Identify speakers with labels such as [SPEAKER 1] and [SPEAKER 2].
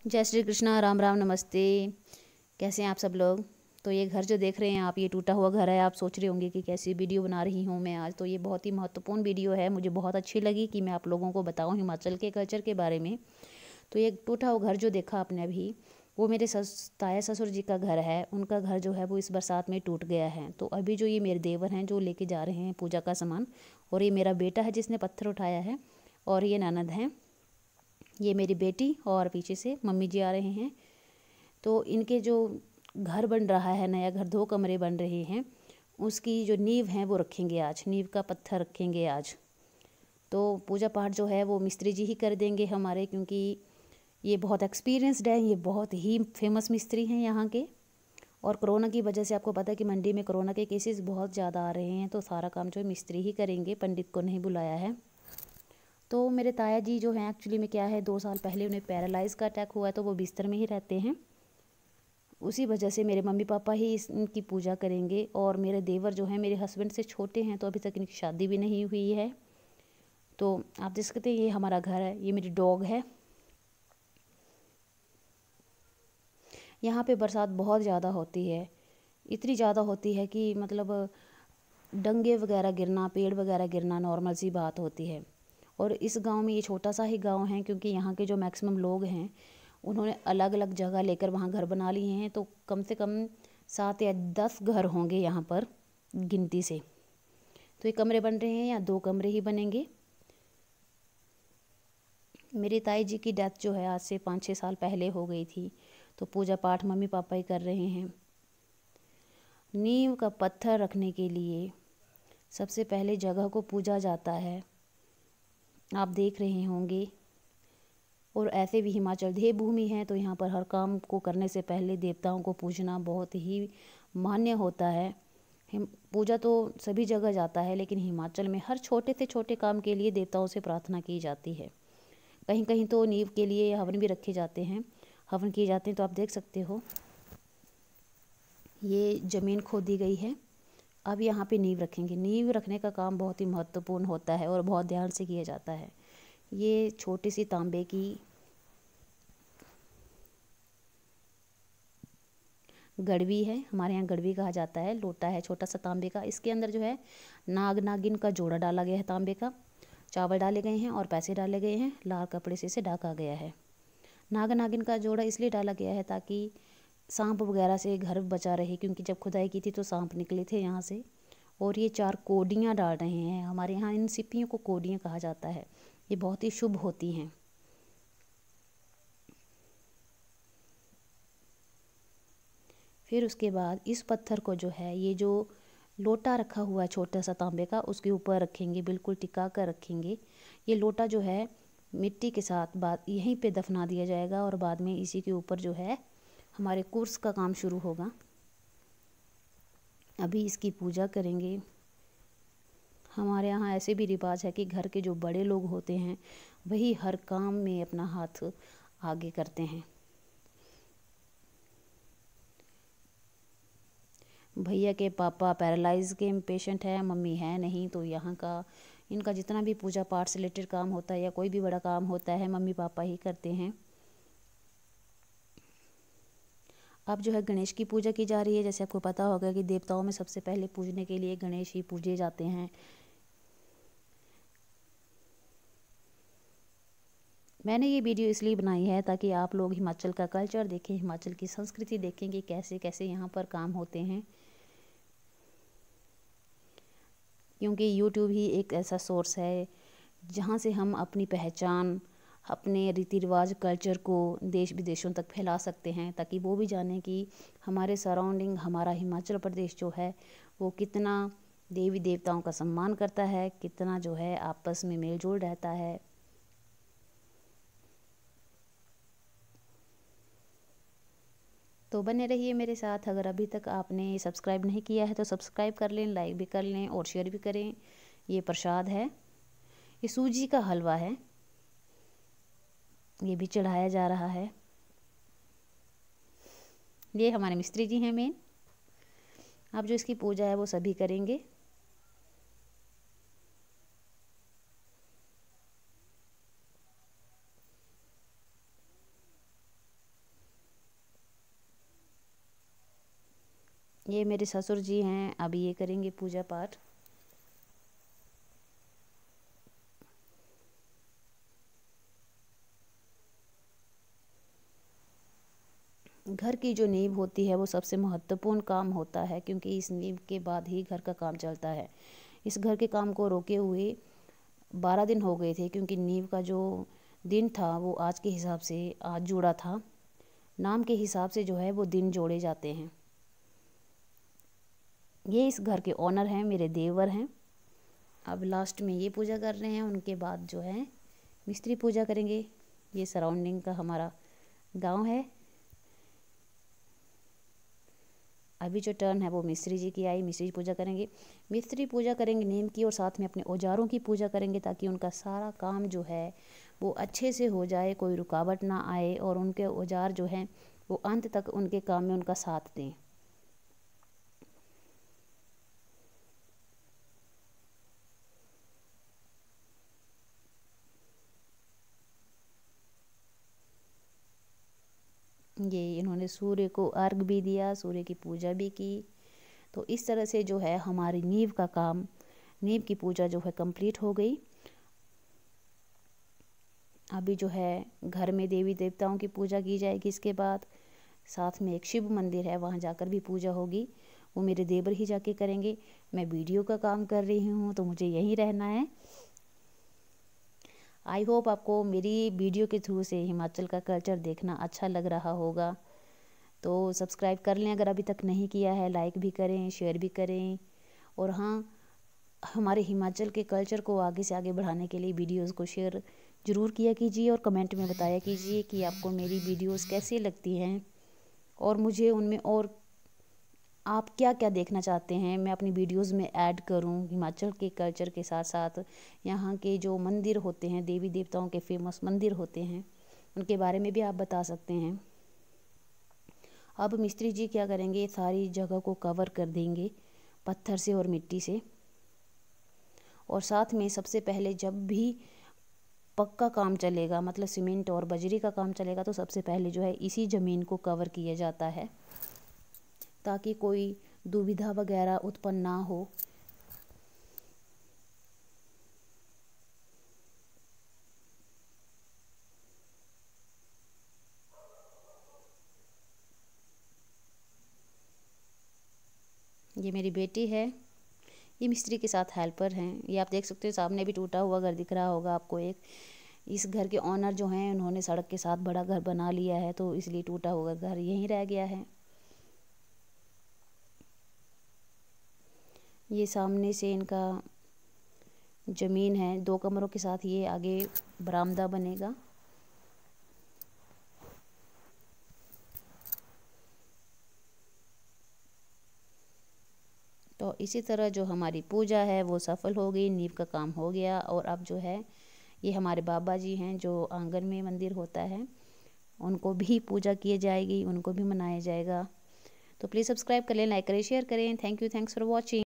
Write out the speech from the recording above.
[SPEAKER 1] जय श्री कृष्णा, राम राम, नमस्ते। कैसे हैं आप सब लोग। तो ये घर जो देख रहे हैं आप, ये टूटा हुआ घर है। आप सोच रहे होंगे कि कैसी वीडियो बना रही हूँ मैं आज। तो ये बहुत ही महत्वपूर्ण वीडियो है, मुझे बहुत अच्छी लगी कि मैं आप लोगों को बताऊँ हिमाचल के कल्चर के बारे में। तो ये टूटा हुआ घर जो देखा आपने अभी, वो मेरे ताया ससुर जी का घर है। उनका घर जो है वो इस बरसात में टूट गया है। तो अभी जो ये मेरे देवर हैं जो लेके जा रहे हैं पूजा का सामान, और ये मेरा बेटा है जिसने पत्थर उठाया है, और ये ननद हैं, ये मेरी बेटी, और पीछे से मम्मी जी आ रहे हैं। तो इनके जो घर बन रहा है, नया घर, 2 कमरे बन रहे हैं, उसकी जो नींव है वो रखेंगे आज, नींव का पत्थर रखेंगे आज। तो पूजा पाठ जो है वो मिस्त्री जी ही कर देंगे हमारे, क्योंकि ये बहुत एक्सपीरियंसड है, ये बहुत ही फेमस मिस्त्री हैं यहाँ के। और कोरोना की वजह से आपको पता है कि मंडी में कोरोना के केसेस बहुत ज़्यादा आ रहे हैं, तो सारा काम जो है मिस्त्री ही करेंगे, पंडित को नहीं बुलाया है। तो मेरे ताया जी जो हैं, एक्चुअली में क्या है, 2 साल पहले उन्हें पैरालाइज़ का अटैक हुआ है, तो वो बिस्तर में ही रहते हैं। उसी वजह से मेरे मम्मी पापा ही इनकी पूजा करेंगे। और मेरे देवर जो हैं मेरे हस्बैंड से छोटे हैं, तो अभी तक इनकी शादी भी नहीं हुई है। तो आप देख सकते हैं ये हमारा घर है, ये मेरी डॉग है। यहाँ पे बरसात बहुत ज़्यादा होती है, इतनी ज़्यादा होती है कि मतलब डंगे वगैरह गिरना, पेड़ वगैरह गिरना नॉर्मल सी बात होती है। और इस गांव में, ये छोटा सा ही गांव है, क्योंकि यहाँ के जो मैक्सिमम लोग हैं उन्होंने अलग अलग जगह लेकर वहाँ घर बना लिए हैं। तो कम से कम 7 या 10 घर होंगे यहाँ पर गिनती से। तो ये कमरे बन रहे हैं या 2 कमरे ही बनेंगे। मेरी ताई जी की डेथ जो है आज से 5-6 साल पहले हो गई थी। तो पूजा पाठ मम्मी पापा ही कर रहे हैं। नींव का पत्थर रखने के लिए सबसे पहले जगह को पूजा जाता है, आप देख रहे होंगे। और ऐसे भी हिमाचल देवभूमि है, तो यहाँ पर हर काम को करने से पहले देवताओं को पूजना बहुत ही मान्य होता है। पूजा तो सभी जगह जाता है, लेकिन हिमाचल में हर छोटे से छोटे काम के लिए देवताओं से प्रार्थना की जाती है। कहीं कहीं तो नींव के लिए हवन भी रखे जाते हैं, हवन किए जाते हैं। तो आप देख सकते हो ये ज़मीन खोदी गई है, अब यहाँ पे नींव रखेंगे। नींव रखने का काम बहुत ही महत्वपूर्ण होता है और बहुत ध्यान से किया जाता है। ये छोटी सी तांबे की गड़वी है, हमारे यहाँ गड़वी कहा जाता है, लोटा है छोटा सा तांबे का। इसके अंदर जो है नाग नागिन का जोड़ा डाला गया है तांबे का, चावल डाले गए हैं और पैसे डाले गए हैं, लाल कपड़े से इसे ढका गया है। नाग नागिन का जोड़ा इसलिए डाला गया है ताकि सांप वगैरह से घर बचा रहे, क्योंकि जब खुदाई की थी तो सांप निकले थे यहाँ से। और ये 4 कोडियाँ डाल रहे हैं, हमारे यहाँ इन सिप्पियों को कोडियाँ कहा जाता है, ये बहुत ही शुभ होती हैं। फिर उसके बाद इस पत्थर को जो है, ये जो लोटा रखा हुआ है छोटा सा तांबे का, उसके ऊपर रखेंगे, बिल्कुल टिका कर रखेंगे। ये लोटा जो है मिट्टी के साथ बाद यहीं पे दफना दिया जाएगा, और बाद में इसी के ऊपर जो है हमारे कोर्स का काम शुरू होगा। अभी इसकी पूजा करेंगे। हमारे यहाँ ऐसे भी रिवाज है कि घर के जो बड़े लोग होते हैं वही हर काम में अपना हाथ आगे करते हैं। भैया के पापा पैरालाइज के पेशेंट हैं, मम्मी है नहीं, तो यहाँ का इनका जितना भी पूजा पाठ से रिलेटेड काम होता है या कोई भी बड़ा काम होता है मम्मी पापा ही करते हैं। अब जो है गणेश की पूजा की जा रही है। जैसे आपको पता होगा कि देवताओं में सबसे पहले पूजने के लिए गणेश ही पूजे जाते हैं। मैंने ये वीडियो इसलिए बनाई है ताकि आप लोग हिमाचल का कल्चर देखें, हिमाचल की संस्कृति देखें कि कैसे कैसे यहाँ पर काम होते हैं। क्योंकि यूट्यूब ही एक ऐसा सोर्स है जहाँ से हम अपनी पहचान, अपने रीति रिवाज, कल्चर को देश विदेशों तक फैला सकते हैं, ताकि वो भी जानें कि हमारे सराउंडिंग, हमारा हिमाचल प्रदेश जो है वो कितना देवी देवताओं का सम्मान करता है, कितना जो है आपस में मेल जोल रहता है। तो बने रहिए मेरे साथ। अगर अभी तक आपने सब्सक्राइब नहीं किया है तो सब्सक्राइब कर लें, लाइक भी कर लें और शेयर भी करें। ये प्रसाद है, ये सूजी का हलवा है, ये भी चढ़ाया जा रहा है। ये हमारे मिस्त्री जी हैं मेन। अब जो इसकी पूजा है वो सभी करेंगे। ये मेरे ससुर जी हैं, अभी ये करेंगे पूजा पाठ। घर की जो नींव होती है वो सबसे महत्वपूर्ण काम होता है, क्योंकि इस नींव के बाद ही घर का काम चलता है। इस घर के काम को रोके हुए 12 दिन हो गए थे, क्योंकि नींव का जो दिन था वो आज के हिसाब से आज जुड़ा था। नाम के हिसाब से जो है वो दिन जोड़े जाते हैं। ये इस घर के ओनर हैं, मेरे देवर हैं। अब लास्ट में ये पूजा कर रहे हैं, उनके बाद जो है मिस्त्री पूजा करेंगे। ये सराउंडिंग का हमारा गांव है। अभी जो टर्न है वो मिस्त्री जी की आई, मिस्त्री जी पूजा करेंगे। मिस्त्री पूजा करेंगे नीम की, और साथ में अपने औजारों की पूजा करेंगे, ताकि उनका सारा काम जो है वो अच्छे से हो जाए, कोई रुकावट ना आए, और उनके औजार जो हैं वो अंत तक उनके काम में उनका साथ दें। ये इन्होंने सूर्य को अर्घ भी दिया, सूर्य की पूजा भी की। तो इस तरह से जो है हमारी नींव का काम, नींव की पूजा जो है कंप्लीट हो गई। अभी जो है घर में देवी देवताओं की पूजा की जाएगी। इसके बाद साथ में एक शिव मंदिर है, वहाँ जाकर भी पूजा होगी। वो मेरे देवर ही जाके करेंगे। मैं वीडियो का काम कर रही हूँ तो मुझे यहीं रहना है। आई होप आपको मेरी वीडियो के थ्रू से हिमाचल का कल्चर देखना अच्छा लग रहा होगा। तो सब्सक्राइब कर लें अगर अभी तक नहीं किया है, लाइक भी करें, शेयर भी करें। और हाँ, हमारे हिमाचल के कल्चर को आगे से आगे बढ़ाने के लिए वीडियोस को शेयर ज़रूर किया कीजिए, और कमेंट में बताया कीजिए कि आपको मेरी वीडियोस कैसी लगती हैं, और मुझे उनमें और आप क्या क्या देखना चाहते हैं मैं अपनी वीडियोस में ऐड करूं। हिमाचल के कल्चर के साथ साथ यहाँ के जो मंदिर होते हैं, देवी देवताओं के फेमस मंदिर होते हैं, उनके बारे में भी आप बता सकते हैं। अब मिस्त्री जी क्या करेंगे, सारी जगह को कवर कर देंगे पत्थर से और मिट्टी से। और साथ में सबसे पहले जब भी पक्का काम चलेगा, मतलब सीमेंट और बजरी का काम चलेगा, तो सबसे पहले जो है इसी ज़मीन को कवर किया जाता है, ताकि कोई दुविधा वगैरह उत्पन्न ना हो। ये मेरी बेटी है, ये मिस्त्री के साथ हेल्पर हैं। ये आप देख सकते हो, सामने भी टूटा हुआ घर दिख रहा होगा आपको एक। इस घर के ओनर जो हैं उन्होंने सड़क के साथ बड़ा घर बना लिया है, तो इसलिए टूटा हुआ घर यहीं रह गया है। ये सामने से इनका ज़मीन है, 2 कमरों के साथ ये आगे बरामदा बनेगा। तो इसी तरह जो हमारी पूजा है वो सफल हो गई, नींव का काम हो गया। और अब जो है ये हमारे बाबा जी हैं, जो आंगन में मंदिर होता है, उनको भी पूजा की जाएगी, उनको भी मनाया जाएगा। तो प्लीज़ सब्सक्राइब कर लें, लाइक करें, शेयर करें। Thank you, thanks for watching.